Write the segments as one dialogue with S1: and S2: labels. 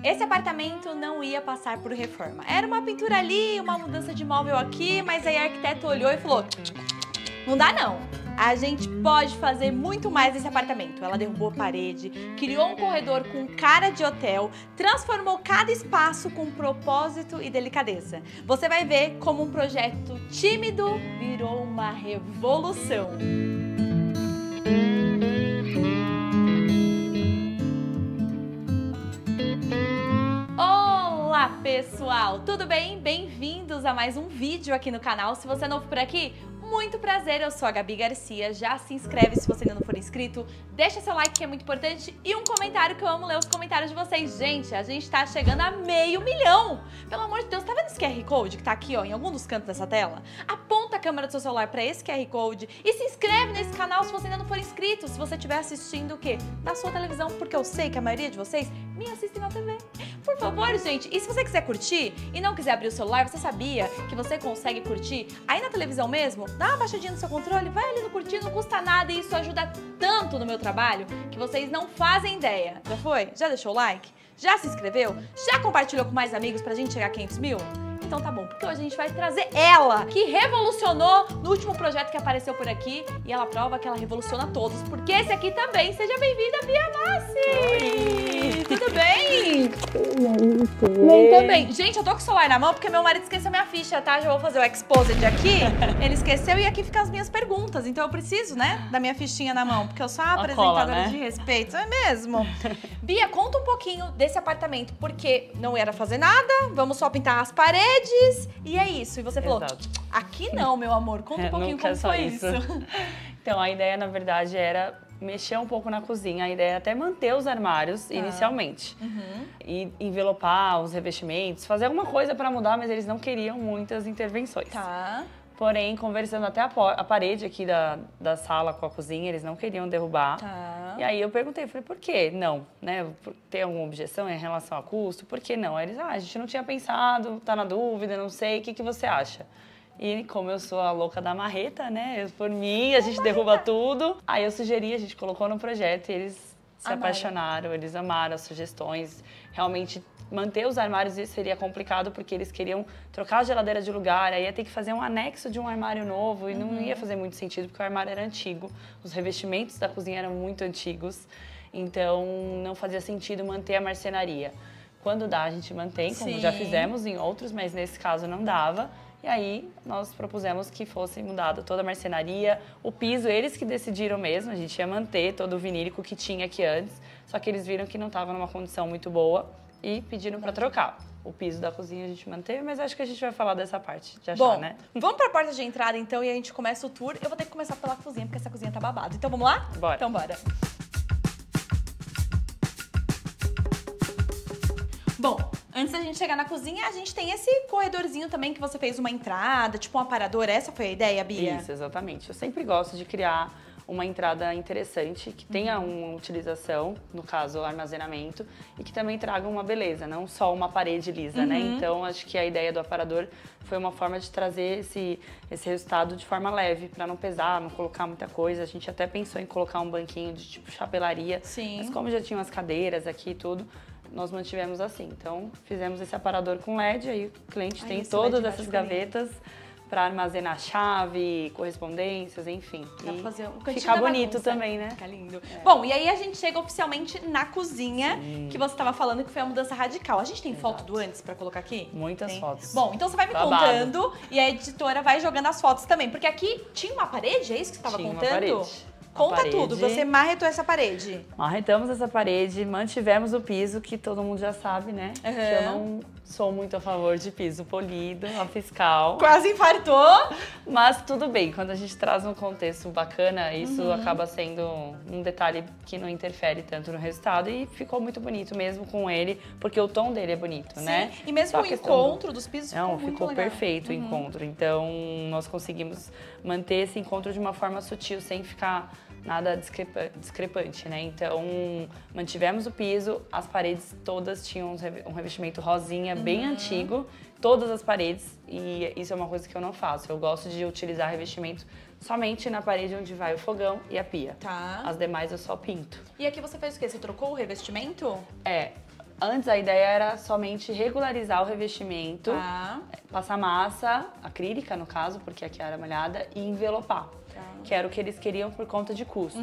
S1: Esse apartamento não ia passar por reforma. Era uma pintura ali, uma mudança de móvel aqui, mas aí a arquiteta olhou e falou: não dá não. A gente pode fazer muito mais nesse apartamento. Ela derrubou parede, criou um corredor com cara de hotel, transformou cada espaço com propósito e delicadeza. Você vai ver como um projeto tímido virou uma revolução. Olá pessoal, tudo bem? Bem-vindos a mais um vídeo aqui no canal. Se você é novo por aqui, muito prazer, eu sou a Gabi Garcia. Já se inscreve se você ainda não for inscrito, deixa seu like que é muito importante e um comentário que eu amo ler os comentários de vocês. Gente, a gente tá chegando a 500 mil. Pelo amor de Deus, tá vendo esse QR Code que tá aqui ó, em algum dos cantos dessa tela? Aponta a câmera do seu celular pra esse QR Code e se inscreve nesse canal se você ainda não for inscrito. Se você estiver assistindo o quê? Na sua televisão, porque eu sei que a maioria de vocês me assistem na TV. Por favor, gente, e se você quiser curtir e não quiser abrir o celular, você sabia que você consegue curtir aí na televisão mesmo? Dá uma baixadinha no seu controle, vai ali no curtir, não custa nada e isso ajuda tanto no meu trabalho que vocês não fazem ideia. Já foi? Já deixou o like? Já se inscreveu? Já compartilhou com mais amigos pra gente chegar a 500 mil? Então tá bom, porque hoje a gente vai trazer ela, que revolucionou no último projeto que apareceu por aqui e ela prova que ela revoluciona todos, porque esse aqui também. Seja bem-vinda, Bia Massi!
S2: Oi!
S1: Tudo bem? Muito bem. Gente, eu tô com o celular na mão porque meu marido esqueceu minha ficha, tá? Já vou fazer o exposed aqui. Ele esqueceu e aqui ficam as minhas perguntas, então eu preciso, né, da minha fichinha na mão, porque eu sou uma apresentadora
S2: cola, né?
S1: de respeito, é mesmo? Bia, conta um pouquinho desse apartamento, porque não era fazer nada, vamos só pintar as paredes e é isso. E você falou,
S2: Exato.
S1: aqui não, meu amor, conta um pouquinho
S2: Nunca
S1: como
S2: só
S1: foi
S2: isso.
S1: isso.
S2: Então, a ideia, na verdade, era mexer um pouco na cozinha. A ideia é até manter os armários inicialmente. E envelopar os revestimentos, fazer alguma coisa para mudar, mas eles não queriam muitas intervenções.
S1: Tá.
S2: Porém, conversando até a parede aqui da sala com a cozinha, eles não queriam derrubar.
S1: Tá.
S2: E aí eu perguntei, falei, por que não? Né? Tem alguma objeção em relação a custo? Por que não? Aí eles, a gente não tinha pensado, tá na dúvida, não sei, o que você acha? E como eu sou a louca da marreta, né? Por mim, a gente derruba tudo. Aí eu sugeri, a gente colocou no projeto e eles se apaixonaram, eles amaram as sugestões. Realmente, manter os armários isso seria complicado porque eles queriam trocar a geladeira de lugar, aí ia ter que fazer um anexo de um armário novo e não ia fazer muito sentido porque o armário era antigo, os revestimentos da cozinha eram muito antigos, então não fazia sentido manter a marcenaria. Quando dá, a gente mantém, como já fizemos em outros, mas nesse caso não dava. E aí, nós propusemos que fosse mudada toda a marcenaria, o piso, eles que decidiram mesmo, a gente ia manter todo o vinílico que tinha aqui antes, só que eles viram que não estava numa condição muito boa e pediram para trocar. O piso da cozinha a gente manteve, mas acho que a gente vai falar dessa parte de achar, né?
S1: Vamos para a porta de entrada então e a gente começa o tour. Eu vou ter que começar pela cozinha, porque essa cozinha tá babado. Então vamos lá?
S2: Bora.
S1: Então bora. Bom, antes da gente chegar na cozinha, a gente tem esse corredorzinho também que você fez uma entrada, tipo um aparador. Essa foi a ideia, Bia?
S2: Isso, exatamente. Eu sempre gosto de criar uma entrada interessante, que tenha uma utilização, no caso, o armazenamento, e que também traga uma beleza, não só uma parede lisa, né? Então, acho que a ideia do aparador foi uma forma de trazer esse resultado de forma leve, para não pesar, não colocar muita coisa. A gente até pensou em colocar um banquinho de tipo chapelaria, mas como já tinham as cadeiras aqui e tudo, nós mantivemos assim. Então, fizemos esse aparador com LED, aí o cliente tem todas essas gavetas para armazenar chave, correspondências, enfim.
S1: Dá pra fazer um cantinho
S2: ficar
S1: da
S2: bonito
S1: bagunça.
S2: também, né?
S1: Fica lindo. Bom, e aí a gente chega oficialmente na cozinha, que você estava falando que foi a mudança radical. A gente tem foto do antes para colocar aqui?
S2: Muitas fotos.
S1: Bom, então você vai me contando e a editora vai jogando as fotos também. Porque aqui tinha uma parede, é isso que você estava contando?
S2: Uma parede.
S1: Conta tudo, você marretou essa parede.
S2: Marretamos essa parede, mantivemos o piso, que todo mundo já sabe, né? Que eu não sou muito a favor de piso polido, a fiscal.
S1: Quase infartou.
S2: Mas tudo bem, quando a gente traz um contexto bacana, isso acaba sendo um detalhe que não interfere tanto no resultado e ficou muito bonito mesmo com ele, porque o tom dele é bonito, né?
S1: E mesmo o encontro dos pisos ficou muito
S2: ficou
S1: legal.
S2: Perfeito o encontro. Então, nós conseguimos manter esse encontro de uma forma sutil, sem ficar nada discrepante, né? Então, mantivemos o piso, as paredes todas tinham um revestimento rosinha bem antigo, todas as paredes, e isso é uma coisa que eu não faço. Eu gosto de utilizar revestimento somente na parede onde vai o fogão e a pia.
S1: Tá.
S2: As demais eu só pinto.
S1: E aqui você fez o quê? Você trocou o revestimento?
S2: Antes a ideia era somente regularizar o revestimento, passar massa acrílica no caso, porque aqui era molhada, e envelopar, que era o que eles queriam por conta de custo.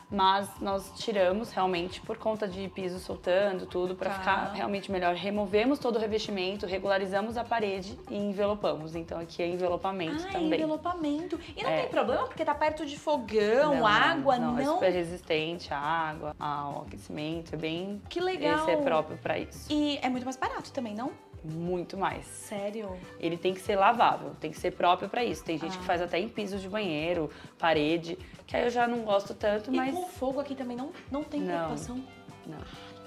S2: Mas nós tiramos realmente por conta de piso soltando tudo, para ficar realmente melhor. Removemos todo o revestimento, regularizamos a parede e envelopamos. Então aqui é envelopamento também.
S1: Envelopamento. E não tem problema porque tá perto de fogão, água, não?
S2: É super resistente à água, ao aquecimento, é bem...
S1: Que legal!
S2: Esse é próprio para isso.
S1: E é muito mais barato também, não?
S2: Muito mais.
S1: Sério?
S2: Ele tem que ser lavável, tem que ser próprio para isso. Tem gente que faz até em piso de banheiro, parede, que aí eu já não gosto tanto, mas...
S1: E com fogo aqui também não tem preocupação?
S2: Não.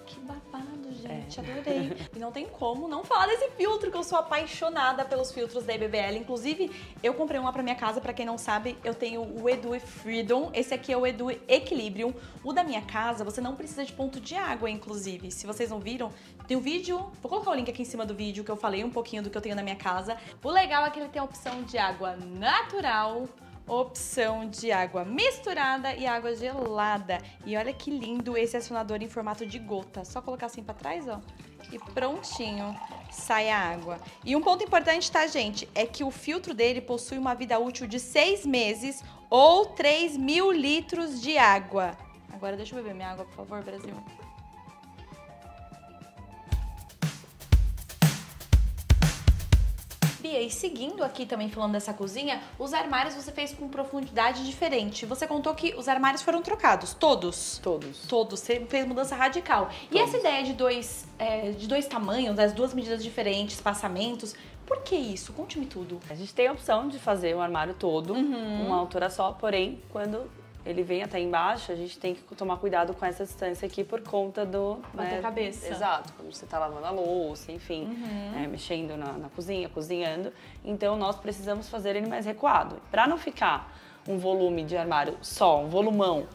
S1: Que babado, gente, adorei. E não tem como não falar desse filtro, que eu sou apaixonada pelos filtros da IBBL. Inclusive, eu comprei uma pra minha casa, pra quem não sabe, eu tenho o Edu Freedom. Esse aqui é o Edu Equilibrium. O da minha casa, você não precisa de ponto de água, inclusive. Se vocês não viram, tem um vídeo, vou colocar o link aqui em cima do vídeo, que eu falei um pouquinho do que eu tenho na minha casa. O legal é que ele tem a opção de água natural, opção de água misturada e água gelada. E olha que lindo esse acionador em formato de gota. Só colocar assim pra trás, ó, e prontinho, sai a água. E um ponto importante, tá, gente, é que o filtro dele possui uma vida útil de 6 meses ou 3.000 litros de água. Agora deixa eu beber minha água, por favor, Brasil. Bia, e seguindo aqui também falando dessa cozinha, os armários você fez com profundidade diferente. Você contou que os armários foram trocados, todos?
S2: Todos.
S1: Todos, você fez mudança radical. Todos. E essa ideia de dois tamanhos, das duas medidas diferentes, espaçamentos, por que isso? Conte-me tudo.
S2: A gente tem a opção de fazer o armário todo, uma altura só, porém, quando ele vem até embaixo, a gente tem que tomar cuidado com essa distância aqui por conta do...
S1: Bater cabeça.
S2: Exato, quando você tá lavando a louça, enfim, mexendo na cozinha, cozinhando. Então, nós precisamos fazer ele mais recuado. Para não ficar um volume de armário só, um volumão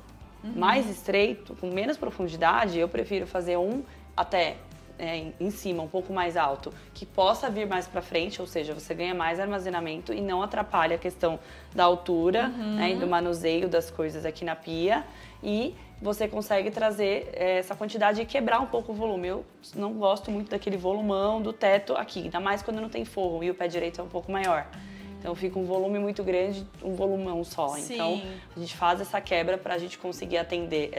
S2: mais estreito, com menos profundidade, eu prefiro fazer um até... em cima, um pouco mais alto, que possa vir mais pra frente, ou seja, você ganha mais armazenamento e não atrapalha a questão da altura, né, e do manuseio das coisas aqui na pia, e você consegue trazer essa quantidade e quebrar um pouco o volume. Eu não gosto muito daquele volumão do teto aqui, ainda mais quando não tem forro e o pé direito é um pouco maior. Então fica um volume muito grande, um volumão só.
S1: Sim.
S2: Então a gente faz essa quebra pra gente conseguir atender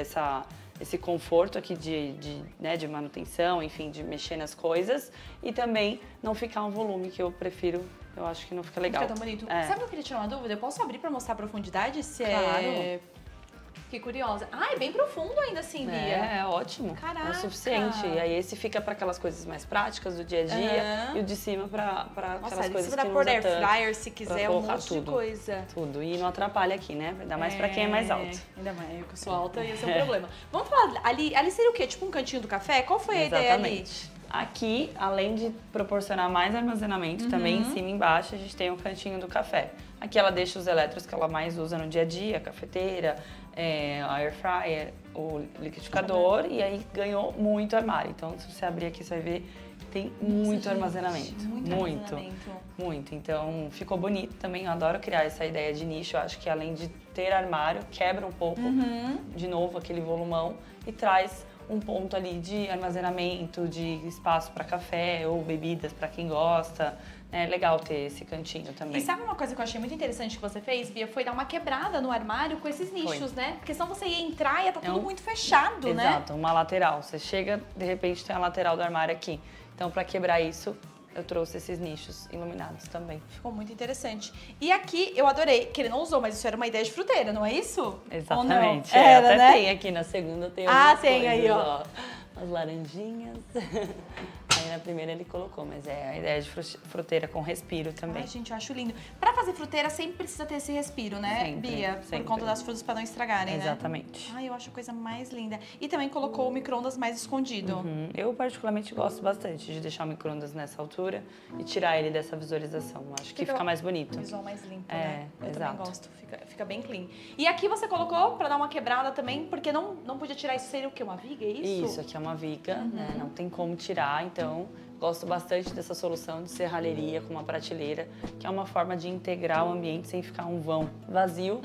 S2: esse conforto aqui de manutenção, enfim, de mexer nas coisas e também não ficar um volume que eu prefiro, eu acho que não fica legal.
S1: Não fica tão bonito. Sabe o que eu queria tirar uma dúvida? Eu posso abrir pra mostrar a profundidade?
S2: Claro.
S1: Fiquei curiosa. Ah, é bem profundo ainda assim, Bia.
S2: É ótimo.
S1: Caraca.
S2: É o suficiente. E aí esse fica para aquelas coisas mais práticas do dia a dia e o de cima para aquelas coisas que não
S1: por
S2: usa
S1: air
S2: tanto.
S1: fryer, se quiser, um monte de coisa.
S2: Tudo. E não atrapalha aqui, né? Ainda mais para quem é mais alto.
S1: Ainda mais, eu que sou alta, ia ser um problema. Vamos falar, ali seria o quê? Tipo um cantinho do café? Qual foi a ideia ali?
S2: Aqui, além de proporcionar mais armazenamento, também em cima e embaixo a gente tem o cantinho do café. Aqui ela deixa os eletros que ela mais usa no dia a dia, a cafeteira, a air fryer, o liquidificador, e aí ganhou muito armário. Então, se você abrir aqui, você vai ver que tem muito armazenamento. Muito. Então, ficou bonito também. Eu adoro criar essa ideia de nicho. Eu acho que além de ter armário, quebra um pouco, de novo, aquele volumão e traz um ponto ali de armazenamento, de espaço para café ou bebidas para quem gosta. É legal ter esse cantinho também.
S1: E sabe uma coisa que eu achei muito interessante que você fez, Bia? Foi dar uma quebrada no armário com esses nichos, né? Porque senão você ia entrar e ia estar tudo muito fechado, né?
S2: Exato, uma lateral. Você chega, de repente tem a lateral do armário aqui. Então, para quebrar isso, eu trouxe esses nichos iluminados também.
S1: Ficou muito interessante. E aqui, eu adorei, que ele não usou, mas isso era uma ideia de fruteira, não é isso?
S2: Exatamente.
S1: Era,
S2: até
S1: né?
S2: tem aqui na segunda, tem algumas
S1: tem
S2: coisas,
S1: aí, ó.
S2: As laranjinhas. Aí na primeira ele colocou, mas é a ideia de fruteira com respiro também.
S1: Ai, gente, eu acho lindo. Pra fazer fruteira sempre precisa ter esse respiro, né,
S2: sempre,
S1: Bia?
S2: Sempre.
S1: Por conta das frutas pra não estragarem,
S2: Exatamente.
S1: né? Ai, eu acho a coisa mais linda. E também colocou o micro-ondas mais escondido.
S2: Eu particularmente gosto bastante de deixar o micro-ondas nessa altura e tirar ele dessa visualização. Acho que fica mais bonito.
S1: Um visual mais limpo, né? Eu
S2: exato.
S1: também gosto, fica bem clean. E aqui você colocou pra dar uma quebrada também, porque não podia tirar isso, seria o quê? Uma viga, é isso?
S2: Isso, aqui é uma viga, né? Não tem como tirar, então Gosto bastante dessa solução de serralheria com uma prateleira, que é uma forma de integrar o ambiente sem ficar um vão vazio.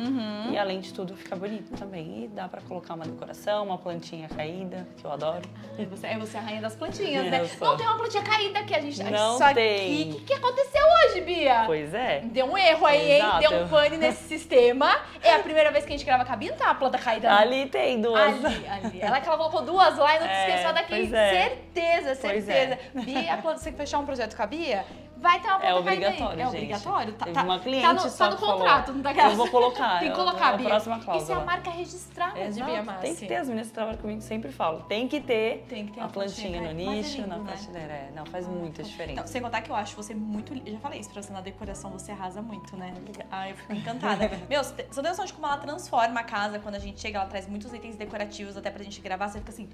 S2: E além de tudo, fica bonito também. E dá pra colocar uma decoração, uma plantinha caída, que eu adoro.
S1: Você é a rainha das plantinhas, né?
S2: Eu sou.
S1: Não tem uma plantinha caída aqui, a gente...
S2: Não
S1: isso
S2: tem.
S1: aqui, o que aconteceu hoje, Bia?
S2: Pois é.
S1: Deu um erro aí, hein?
S2: Exato.
S1: Deu um pane nesse sistema. É a primeira vez que a gente grava cabine, tá? A planta caída.
S2: Ali tem duas.
S1: Ali. Ela que ela colocou duas lá e não te esqueceu daqui.
S2: Pois é.
S1: Certeza.
S2: Pois é.
S1: Bia, quando você fechar um projeto com a Bia, vai ter uma planta
S2: obrigatório,
S1: caída aí. É
S2: gente.
S1: obrigatório?
S2: Teve uma cliente
S1: tá no
S2: só que
S1: contrato,
S2: falou,
S1: não tá
S2: eu vou colocar.
S1: Tem que colocar,
S2: a
S1: Bia.
S2: próxima
S1: Isso é a
S2: cláusula.
S1: marca registrada de Bia Massi.
S2: Tem que ter, as meninas que trabalham comigo sempre falam. Tem que ter
S1: uma
S2: a plantinha no
S1: mas é
S2: nicho,
S1: lindo,
S2: na
S1: né?
S2: prateleira. Não, faz muita diferença.
S1: Não, sem contar que eu acho você muito... Eu já falei isso pra você, na decoração você arrasa muito, né? Eu fico encantada. Meu, você tem noção de como ela transforma a casa quando a gente chega, ela traz muitos itens decorativos até pra gente gravar, você fica assim...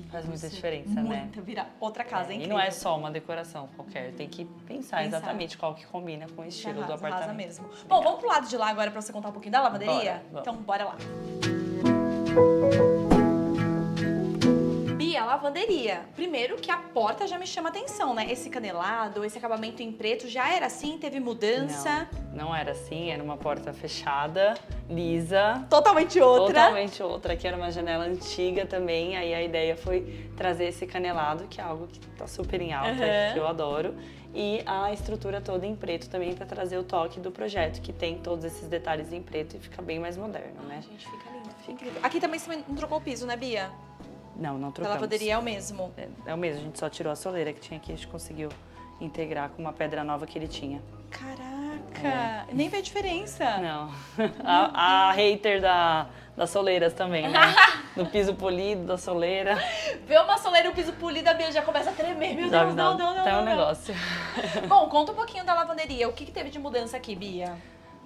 S2: Faz muita diferença, né?
S1: Vira outra casa, hein?
S2: E não é só uma decoração qualquer, tem que pensar exatamente qual que combina com o estilo do apartamento.
S1: Arrasa mesmo. Bom, vamos pro lado de lá agora pra você contar um pouquinho da lavanderia?
S2: Bora.
S1: Então, bora lá. Bia, lavanderia. Primeiro que a porta já me chama atenção, né? Esse canelado, esse acabamento em preto, já era assim? Teve mudança?
S2: Não era assim, era uma porta fechada, lisa.
S1: Totalmente outra.
S2: Totalmente outra, que era uma janela antiga também, aí a ideia foi trazer esse canelado, que é algo que tá super em alta, que eu adoro. E a estrutura toda em preto também para trazer o toque do projeto, que tem todos esses detalhes em preto e fica bem mais moderno, né?
S1: Gente, fica lindo, fica incrível. Aqui também você não trocou o piso, né, Bia?
S2: Não trocamos.
S1: A lavanderia é o mesmo?
S2: É o mesmo, a gente só tirou a soleira que tinha aqui, a gente conseguiu integrar com uma pedra nova que ele tinha.
S1: Caraca, nem vê a diferença.
S2: Não, a hater das soleiras também, né? Do piso polido, da soleira.
S1: Vê uma soleira e o piso polido, a Bia já começa a tremer. Meu Deus, não.
S2: Tá um negócio.
S1: Bom, conta um pouquinho da lavanderia. O que teve de mudança aqui, Bia?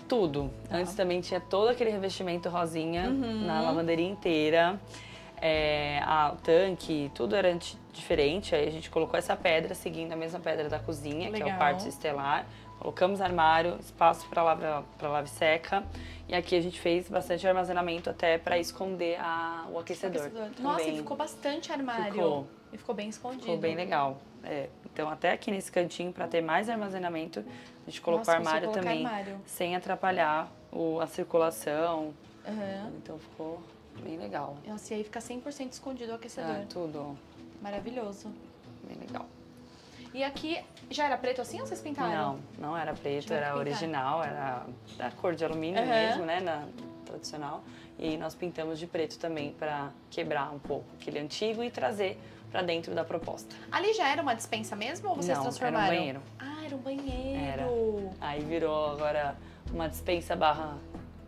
S2: Tudo. Antes também tinha todo aquele revestimento rosinha na lavanderia inteira. O tanque, tudo era diferente. Aí a gente colocou essa pedra, seguindo a mesma pedra da cozinha, que é o quartzo estelar. Colocamos armário, espaço para lave seca. E aqui a gente fez bastante armazenamento até para esconder o aquecedor.
S1: Nossa, e ficou bastante armário.
S2: Ficou.
S1: E ficou bem escondido.
S2: Ficou bem legal. Então até aqui nesse cantinho, para ter mais armazenamento, a gente colocou armário também, sem atrapalhar a circulação. Então ficou bem legal.
S1: Nossa, e aí fica 100% escondido o aquecedor.
S2: Tudo.
S1: Maravilhoso.
S2: Bem legal.
S1: E aqui, já era preto assim ou vocês pintaram?
S2: Não era preto, era original, era da cor de alumínio mesmo, né, tradicional. E aí nós pintamos de preto também para quebrar um pouco aquele antigo e trazer para dentro da proposta.
S1: Ali já era uma despensa mesmo ou vocês transformaram?
S2: Era um banheiro.
S1: Ah, era um banheiro.
S2: Era. Aí virou agora uma despensa barra,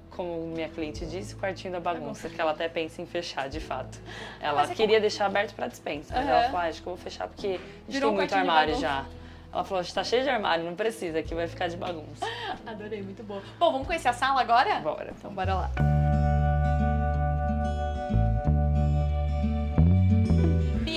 S2: como minha cliente disse, quartinho da bagunça, que ela até pensa em fechar, de fato. Ela queria deixar aberto para dispensa, mas ela falou, acho que eu vou fechar porque a gente tem muito armário já. Ela falou, a gente tá cheio de armário, não precisa, aqui vai ficar de bagunça.
S1: Adorei, muito bom. Bom, vamos conhecer a sala agora?
S2: Bora.
S1: Então bora lá.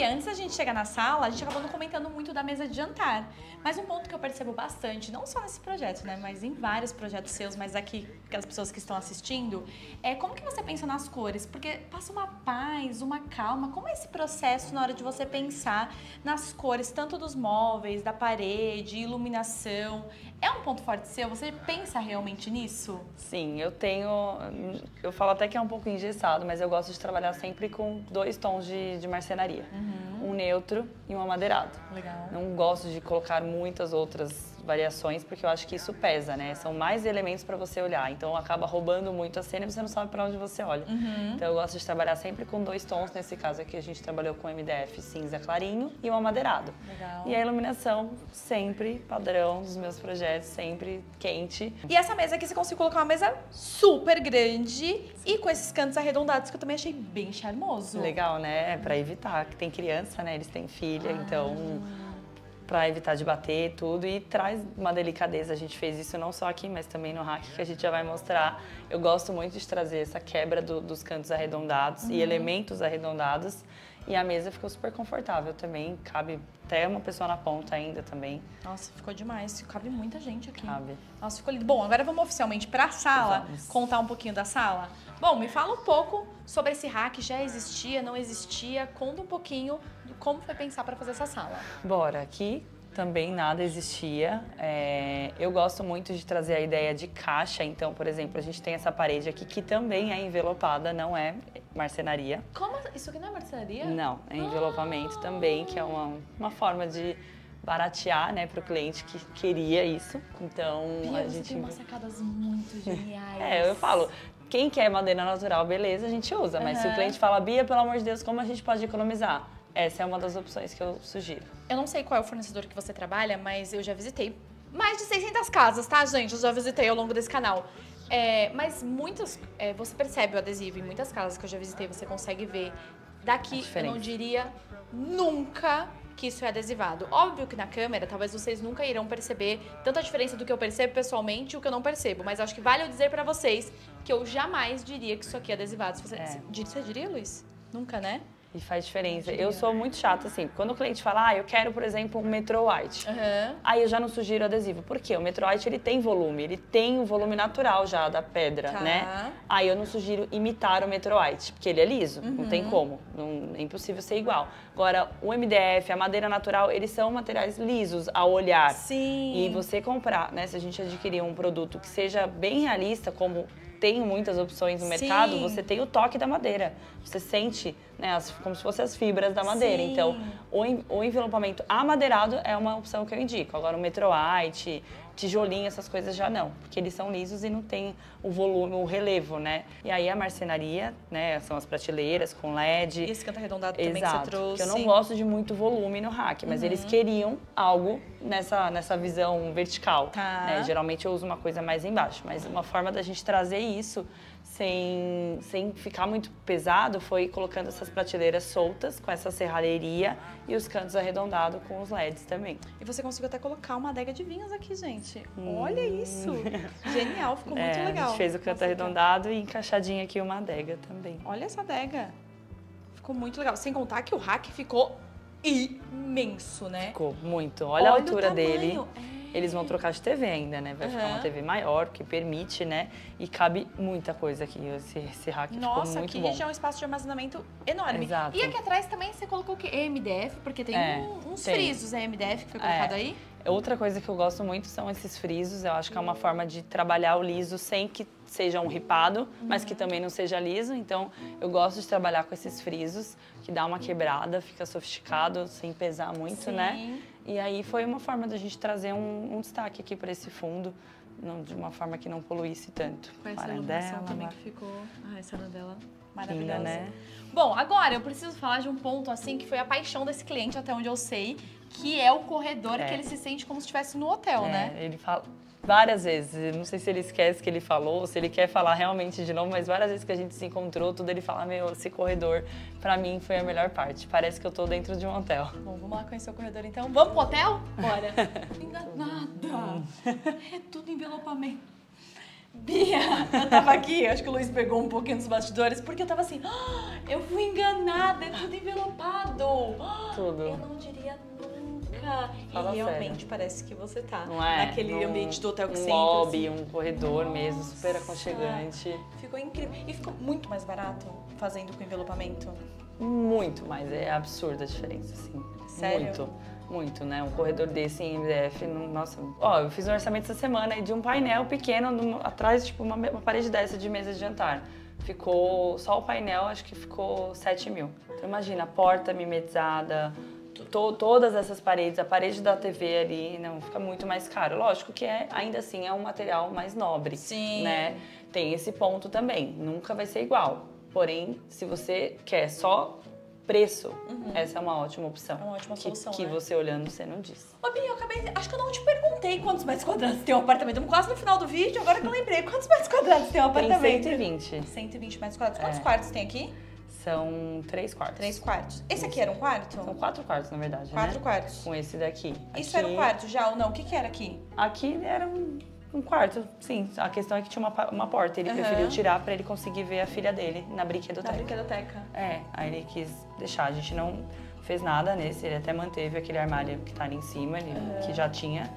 S1: Antes da gente chegar na sala, a gente acabou não comentando muito da mesa de jantar. Mas um ponto que eu percebo bastante, não só nesse projeto, né, mas em vários projetos seus, mas aqui, aquelas pessoas que estão assistindo, é como que você pensa nas cores? Porque passa uma paz, uma calma. Como é esse processo na hora de você pensar nas cores, tanto dos móveis, da parede, iluminação? É um ponto forte seu? Você pensa realmente nisso?
S2: Sim, eu falo até que é um pouco engessado, mas eu gosto de trabalhar sempre com 2 tons de marcenaria. Um neutro e um amadeirado.
S1: Legal.
S2: Não gosto de colocar muitas outras variações, porque eu acho que isso pesa, né? São mais elementos para você olhar, então acaba roubando muito a cena e você não sabe para onde você olha. Então eu gosto de trabalhar sempre com 2 tons, nesse caso aqui a gente trabalhou com MDF cinza clarinho e um amadeirado.
S1: Legal.
S2: E a iluminação sempre padrão dos meus projetos, sempre quente.
S1: E essa mesa aqui você conseguiu colocar uma mesa super grande e com esses cantos arredondados que eu também achei bem charmoso.
S2: Legal, né? Para evitar, que tem criança, né? Eles têm filha, então para evitar de bater tudo e traz uma delicadeza. A gente fez isso não só aqui, mas também no hack, que a gente já vai mostrar. Eu gosto muito de trazer essa quebra dos cantos arredondados e elementos arredondados E a mesa ficou super confortável também, cabe até uma pessoa na ponta ainda também.
S1: Nossa, ficou demais. Cabe muita gente aqui.
S2: Cabe.
S1: Nossa, ficou lindo. Bom, agora vamos oficialmente para a sala, contar um pouquinho da sala. Bom, me fala um pouco sobre esse rack. Já existia, não existia? Conta um pouquinho de como foi pensar para fazer essa sala.
S2: Bora, aqui também nada existia. Eu gosto muito de trazer a ideia de caixa. Então, por exemplo, a gente tem essa parede aqui que também é envelopada, não é marcenaria.
S1: Como? Isso aqui não é marcenaria?
S2: Não, é envelopamento também, que é uma forma de baratear, né, para o cliente que queria isso. Então,
S1: Bia,
S2: a gente
S1: tem umas sacadas muito geniais.
S2: eu falo, quem quer madeira natural, beleza, a gente usa. Mas se o cliente fala, Bia, pelo amor de Deus, como a gente pode economizar? Essa é uma das opções que eu sugiro.
S1: Eu não sei qual é o fornecedor que você trabalha, mas eu já visitei mais de 600 casas, tá, gente? Eu já visitei ao longo desse canal. Mas muitas, você percebe o adesivo em muitas casas que eu já visitei, você consegue ver. Daqui, eu não diria nunca que isso é adesivado. Óbvio que na câmera, talvez vocês nunca irão perceber tanta diferença do que eu percebo pessoalmente e o que eu não percebo. Mas acho que vale eu dizer pra vocês que eu jamais diria que isso aqui é adesivado. Você diria, Luiz? Nunca, né?
S2: E faz diferença. Eu sou muito chata, assim, quando o cliente fala, eu quero, por exemplo, um Metro White. Aí eu já não sugiro adesivo. Por quê? O Metro White, ele tem o volume natural já da pedra, né? Aí eu não sugiro imitar o Metro White, porque ele é liso, não tem como. É impossível ser igual. Agora, o MDF, a madeira natural, eles são materiais lisos ao olhar.
S1: Sim.
S2: E você comprar, né, se a gente adquirir um produto que seja bem realista, como tem muitas opções no mercado, você tem o toque da madeira. Você sente, né, como se fossem as fibras da madeira.
S1: Sim.
S2: Então, o envelopamento amadeirado é uma opção que eu indico. Agora, o Metro White, tijolinho, essas coisas já não. Porque eles são lisos e não tem o volume, o relevo, né? E aí a marcenaria, né, são as prateleiras com LED.
S1: E esse canto arredondado também que você trouxe.
S2: Eu não gosto de muito volume no rack, mas eles queriam algo nessa visão vertical. Né? Geralmente eu uso uma coisa mais embaixo, mas uma forma da gente trazer isso sem ficar muito pesado foi colocando essas prateleiras soltas com essa serralheria e os cantos arredondados com os LEDs também.
S1: E você conseguiu até colocar uma adega de vinhos aqui, gente. Olha isso! Genial, ficou muito legal.
S2: A gente fez o canto arredondado e encaixadinho aqui uma adega também.
S1: Olha essa adega. Ficou muito legal. Sem contar que o rack ficou imenso, né?
S2: Ficou muito. Olha a altura dele. Eles vão trocar de TV ainda, né? Vai ficar uma TV maior, que permite, né? E cabe muita coisa aqui. Esse rack ficou muito bom.
S1: Nossa, aqui já é um espaço de armazenamento enorme.
S2: Exato.
S1: E aqui atrás também você colocou o quê? MDF, porque tem uns frisos MDF que foi colocado aí.
S2: Outra coisa que eu gosto muito são esses frisos. Eu acho que é uma forma de trabalhar o liso sem que seja um ripado, mas que também não seja liso. Então, eu gosto de trabalhar com esses frisos, que dá uma quebrada, fica sofisticado, sem pesar muito, né? E aí foi uma forma da gente trazer um destaque aqui para esse fundo, de uma forma que não poluísse tanto.
S1: Com essa iluminação também que ficou... essa dela maravilhosa.
S2: Linda, né?
S1: Bom, agora eu preciso falar de um ponto assim que foi a paixão desse cliente, até onde eu sei, que é o corredor que ele se sente como se estivesse no hotel, né?
S2: Ele fala várias vezes, não sei se ele esquece que ele falou, se ele quer falar realmente de novo, mas várias vezes que a gente se encontrou, tudo ele fala, esse corredor pra mim foi a melhor parte, parece que eu tô dentro de um hotel.
S1: Bom, vamos lá conhecer o corredor então. Vamos pro hotel? Bora! Enganada! É tudo envelopamento. Bia, eu tava aqui, acho que o Luiz pegou um pouquinho dos bastidores, porque eu tava assim, eu fui enganada, é tudo envelopado.
S2: Tudo.
S1: Eu não diria nunca.
S2: Fala
S1: e realmente
S2: sério.
S1: Parece que você tá
S2: não é?
S1: naquele ambiente do hotel que você
S2: lobby,
S1: entra, assim.
S2: um corredor mesmo, super aconchegante.
S1: Ficou incrível. E ficou muito mais barato fazendo com envelopamento?
S2: Muito mais, é absurda a diferença, assim.
S1: Sério?
S2: Muito, né? Um corredor desse em MDF, nossa... eu fiz um orçamento essa semana de um painel pequeno atrás, tipo, uma parede dessa de mesa de jantar. Ficou, só o painel, acho que ficou 7 mil. Então imagina, a porta mimetizada, todas essas paredes, a parede da TV ali, não, fica muito mais caro. Lógico que ainda assim é um material mais nobre, né? Tem esse ponto também, nunca vai ser igual. Porém, se você quer só preço, essa é uma ótima opção. É
S1: uma ótima solução,
S2: que você olhando, você não diz.
S1: Ô, Bia, acho que eu não te perguntei quantos metros quadrados tem um apartamento. Estamos quase no final do vídeo, agora que eu lembrei. Quantos metros quadrados tem um apartamento?
S2: Tem 120.
S1: 120 metros quadrados. Quantos quartos tem aqui?
S2: São 3 quartos.
S1: 3 quartos. Esse aqui era um quarto?
S2: São 4 quartos, na verdade,
S1: 4 quartos.
S2: Com esse daqui.
S1: Isso era um quarto já ou não? O que era aqui?
S2: Aqui era Um quarto, sim. A questão é que tinha uma porta. Ele preferiu tirar pra ele conseguir ver a filha dele na brinquedoteca.
S1: Na brinquedoteca.
S2: Aí ele quis deixar. A gente não fez nada nesse. Ele até manteve aquele armário que tá ali em cima, que já tinha.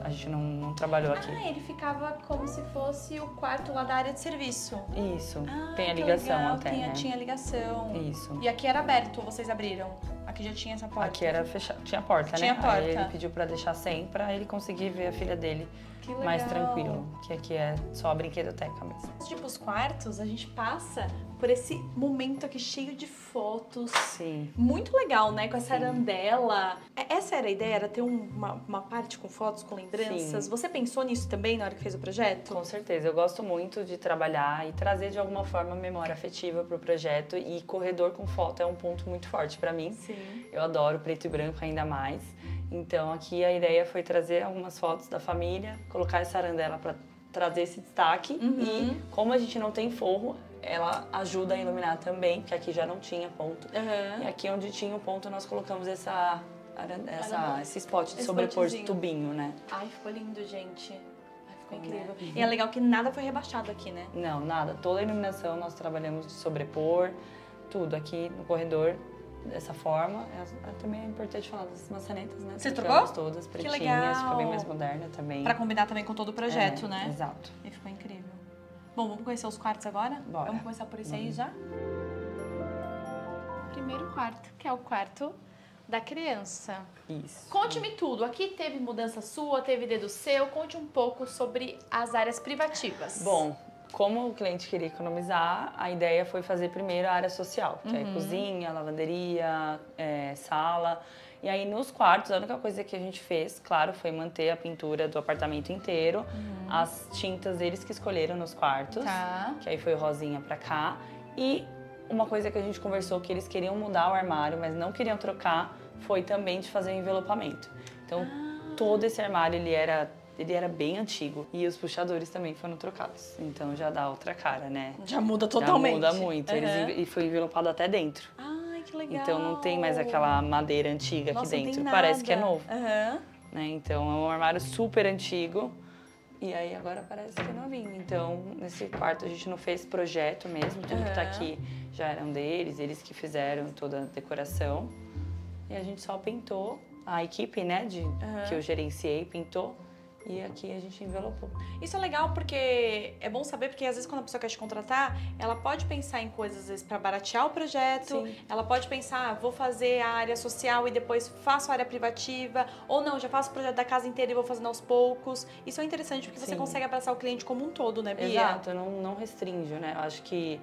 S2: A gente não trabalhou aqui.
S1: Ele ficava como se fosse o quarto lá da área de serviço.
S2: Isso. Tem a ligação
S1: legal.
S2: até, né?
S1: Tinha ligação.
S2: Isso.
S1: E aqui era aberto, ou vocês abriram? Aqui já tinha essa porta?
S2: Aqui era fechado. Tinha porta,
S1: Tinha
S2: né?
S1: porta.
S2: Aí ele pediu pra deixar sem, pra ele conseguir ver a filha dele mais tranquilo. Que aqui é só a brinquedoteca mesmo.
S1: Tipo, os quartos, a gente passa por esse momento aqui cheio de fotos.
S2: Sim.
S1: Muito legal, né? Com essa arandela. Essa era a ideia? Era ter uma parte com fotos, com lembranças?
S2: Sim.
S1: Você pensou nisso também na hora que fez o projeto?
S2: Com certeza. Eu gosto muito de trabalhar e trazer de alguma forma memória afetiva pro projeto. E corredor com foto é um ponto muito forte pra mim.
S1: Sim.
S2: Eu adoro preto e branco ainda mais. Então aqui a ideia foi trazer algumas fotos da família, colocar essa arandela para trazer esse destaque. E como a gente não tem forro, ela ajuda a iluminar também, porque aqui já não tinha ponto. E aqui onde tinha o ponto nós colocamos esse spot de sobrepor de tubinho, né?
S1: Ai, ficou lindo, gente. Ai, ficou incrível. E é legal que nada foi rebaixado aqui, né?
S2: Não, nada. Toda a iluminação nós trabalhamos de sobrepor, tudo aqui no corredor. Dessa forma, também é importante falar das maçanetas, né?
S1: Você trocou?
S2: Todas pretinhas,
S1: que legal.
S2: Ficou bem mais moderna também.
S1: Pra combinar também com todo o projeto, né?
S2: Exato.
S1: E ficou incrível. Bom, vamos conhecer os quartos agora?
S2: Bora.
S1: Vamos começar por isso aí já? Primeiro quarto, que é o quarto da criança.
S2: Isso.
S1: Conte-me tudo. Aqui teve mudança sua, teve dedo seu. Conte um pouco sobre as áreas privativas.
S2: Bom, como o cliente queria economizar, a ideia foi fazer primeiro a área social, que é cozinha, lavanderia, sala. E aí nos quartos, a única coisa que a gente fez, claro, foi manter a pintura do apartamento inteiro, as tintas eles que escolheram nos quartos, que aí foi rosinha pra cá. E uma coisa que a gente conversou que eles queriam mudar o armário, mas não queriam trocar, foi também de fazer o envelopamento. Então todo esse armário ele era bem antigo e os puxadores também foram trocados. Então já dá outra cara, né?
S1: Já muda totalmente.
S2: Já muda muito. E foi envelopado até dentro.
S1: Ai, que legal.
S2: Então não tem mais aquela madeira antiga aqui dentro.
S1: Não tem nada.
S2: Parece que é novo. Né? Então é um armário super antigo. E aí agora parece que é novinho. Então nesse quarto a gente não fez projeto mesmo. Tudo que tá aqui já eram deles. Eles que fizeram toda a decoração. E a gente só pintou. A equipe, né, que eu gerenciei, pintou. E aqui a gente envelopou.
S1: Isso é legal porque é bom saber, porque às vezes quando a pessoa quer te contratar, ela pode pensar em coisas, às vezes, para baratear o projeto. Sim. Ela pode pensar, vou fazer a área social e depois faço a área privativa. Ou não, já faço o projeto da casa inteira e vou fazendo aos poucos. Isso é interessante porque você consegue abraçar o cliente como um todo, né, Bia?
S2: Exato, não restringe, né? Eu acho que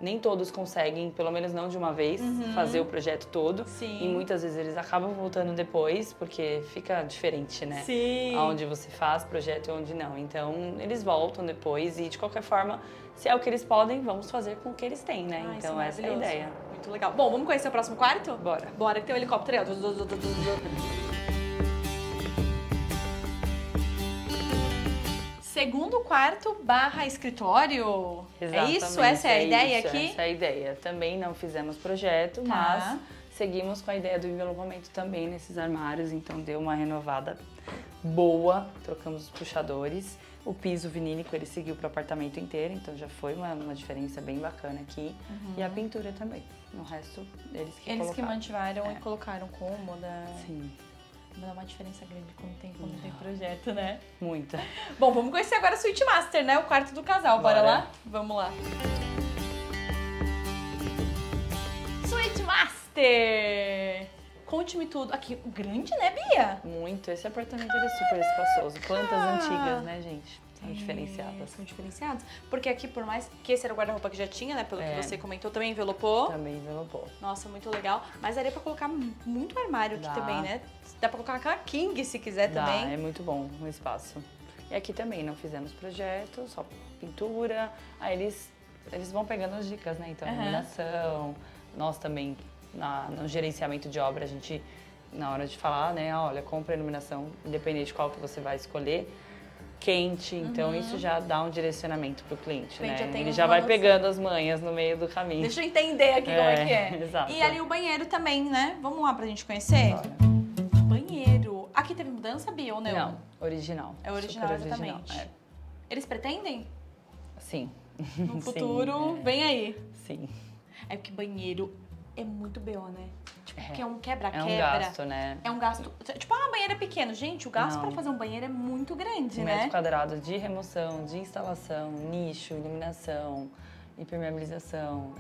S2: nem todos conseguem, pelo menos não de uma vez, fazer o projeto todo.
S1: Sim.
S2: E muitas vezes eles acabam voltando depois, porque fica diferente, né?
S1: Sim.
S2: Onde você faz projeto e onde não. Então, eles voltam depois e, de qualquer forma, se é o que eles podem, vamos fazer com o que eles têm, né? Então, essa é a ideia.
S1: Muito legal. Bom, vamos conhecer o próximo quarto?
S2: Bora.
S1: Bora, que tem um helicóptero aí. Segundo quarto / escritório.
S2: Exatamente,
S1: é isso? Essa é a ideia aqui?
S2: Essa é a ideia. Também não fizemos projeto, mas seguimos com a ideia do envelopamento também nesses armários. Então deu uma renovada boa. Trocamos os puxadores. O piso vinílico ele seguiu para o apartamento inteiro, então já foi uma diferença bem bacana aqui. E a pintura também. No resto, eles que colocaram.
S1: Eles que mantiveram e colocaram cômoda.
S2: Sim.
S1: Dá uma diferença grande quando tem projeto, né?
S2: Muita.
S1: Bom, vamos conhecer agora a Suite Master, né? O quarto do casal. Bora lá? Vamos lá. Suite Master! Conte-me tudo. Aqui, grande, né, Bia?
S2: Muito. Esse apartamento ele é super espaçoso. Plantas antigas, né, gente? São diferenciadas.
S1: São diferenciadas. Porque aqui, por mais que esse era o guarda-roupa que já tinha, né? Pelo que você comentou, também envelopou.
S2: Também envelopou.
S1: Nossa, muito legal. Mas daria pra colocar muito armário aqui também, né? Dá pra colocar aquela king se quiser também.
S2: É muito bom o espaço. E aqui também não fizemos projeto, só pintura. Aí eles vão pegando as dicas, né? Então, iluminação. Nós também, no gerenciamento de obra, a gente, na hora de falar, né? Olha, compra a iluminação, independente de qual que você vai escolher. Quente, então isso já dá um direcionamento pro cliente, né? Ele já vai pegando as manhas no meio do caminho.
S1: Deixa eu entender aqui como é que é.
S2: Exato.
S1: E ali o banheiro também, né? Vamos lá pra gente conhecer? Banheiro. Aqui teve mudança, Bia, ou não?
S2: Não, original.
S1: É original, exatamente. Eles pretendem?
S2: Sim.
S1: No futuro, vem aí.
S2: Sim.
S1: É porque banheiro é muito BO, né? Tipo, porque é um
S2: É
S1: quebra-quebra.
S2: um gasto, né?
S1: É um gasto. Tipo, ah, banheiro é pequeno. Gente, o gasto
S2: Não.
S1: pra fazer um banheiro é muito grande,
S2: Metro
S1: né?
S2: quadrado de remoção, de instalação, nicho, iluminação, impermeabilização.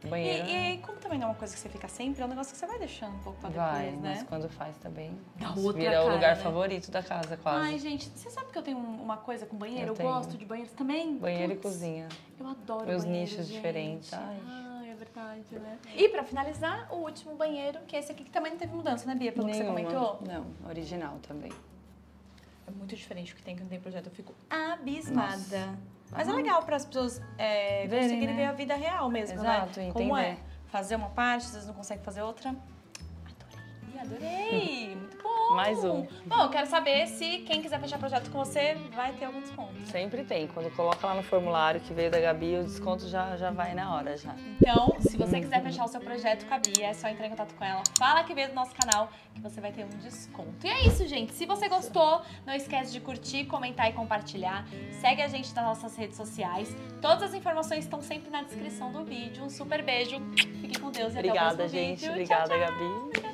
S2: Banheiro.
S1: E como também não é uma coisa que você fica sempre, é um negócio que você vai deixando um pouco pra depois,
S2: Vai,
S1: né?
S2: mas quando faz também.
S1: Dá
S2: nossa,
S1: outra
S2: vira o
S1: cara,
S2: lugar
S1: né?
S2: favorito da casa, quase.
S1: Ai, gente, você sabe que eu tenho uma coisa com banheiro? Eu
S2: tenho.
S1: gosto de banheiros também.
S2: Banheiro
S1: Putz,
S2: e cozinha.
S1: Eu adoro
S2: Meus
S1: banheiro,
S2: nichos
S1: gente.
S2: diferentes. Ai.
S1: Ai, é verdade, né? E pra finalizar, o último banheiro, que é esse aqui, que também não teve mudança, né, Bia? Pelo que você comentou.
S2: Não, original também.
S1: É muito diferente do que não tem projeto. Eu fico abismada.
S2: Nossa.
S1: Mas é legal para as pessoas
S2: Verem,
S1: conseguirem
S2: né?
S1: ver a vida real mesmo,
S2: Exato,
S1: né?
S2: entender.
S1: Como é fazer uma parte, às vezes não consegue fazer outra. Adorei! Muito bom!
S2: Mais um.
S1: Bom, eu quero saber se quem quiser fechar projeto com você vai ter algum desconto.
S2: Sempre tem. Quando coloca lá no formulário que veio da Gabi, o desconto já vai na hora já.
S1: Então, se você quiser fechar o seu projeto com a Bia, é só entrar em contato com ela, fala que veio do nosso canal, que você vai ter um desconto. E é isso, gente. Se você gostou, não esquece de curtir, comentar e compartilhar. Segue a gente nas nossas redes sociais. Todas as informações estão sempre na descrição do vídeo. Um super beijo. Fique com Deus e até o
S2: Obrigada,
S1: próximo
S2: gente.
S1: vídeo.
S2: Obrigada,
S1: Tchau, tchau.
S2: Gabi.